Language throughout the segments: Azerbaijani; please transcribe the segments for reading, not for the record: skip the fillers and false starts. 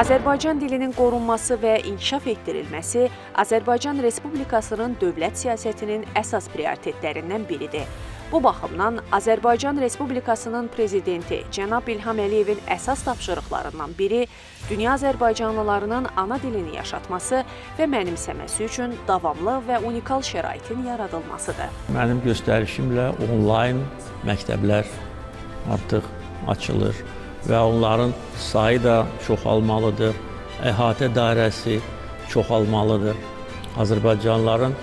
Azərbaycan dilinin qorunması və inkişaf etdirilməsi Azərbaycan Respublikasının dövlət siyasətinin əsas prioritetlərindən biridir. Bu baxımdan Azərbaycan Respublikasının prezidenti cənab İlham Əliyevin əsas tapşırıqlarından biri dünya azərbaycanlılarının ana dilini yaşatması və mənimsəməsi üçün davamlı və unikal şəraitin yaradılmasıdır. Mənim göstərişimlə onlayn məktəblər artıq açılır və onların sayı da çoxalmalıdır, əhatə dairəsi çoxalmalıdır. Azərbaycanlıların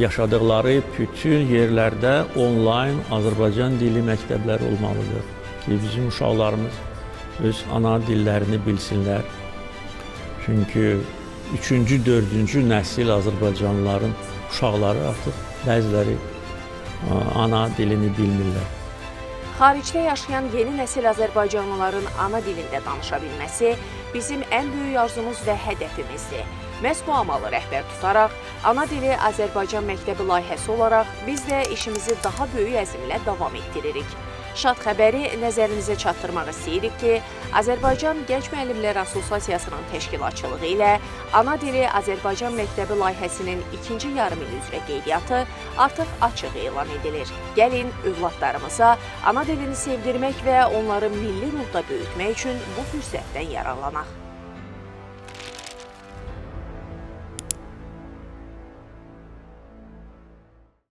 yaşadıkları bütün yerlərdə onlayn Azərbaycan dili məktəbləri olmalıdır ki, bizim uşaqlarımız öz ana dillərini bilsinlər. Çünki 3-cü, 4-cü nəsil Azərbaycanlıların uşaqları artıq bəziləri ana dilini bilmirlər. Xaricdə yaşayan yeni nəsil Azərbaycanlıların ana dilində danışa bilməsi bizim ən böyük arzumuz və hədəfimizdir. Məhz bu amalı rəhbər tutaraq, ana dili Azərbaycan məktəbi layihəsi olaraq biz də işimizi daha böyük əzmlə davam etdiririk. Şad xəbəri nəzərinizə çatdırmaq istəyirik ki, Azərbaycan Gənc Müəllimlər Assosiasiyasının təşkilatçılığı ilə Ana dili Azərbaycan məktəbi layihəsinin ikinci yarımil üzrə qeydiyyatı artıq açıq elan edilir. Gəlin, övladlarımıza ana dilini sevdirmək və onları milli ruhda böyütmək üçün bu fürsətdən yararlanaq.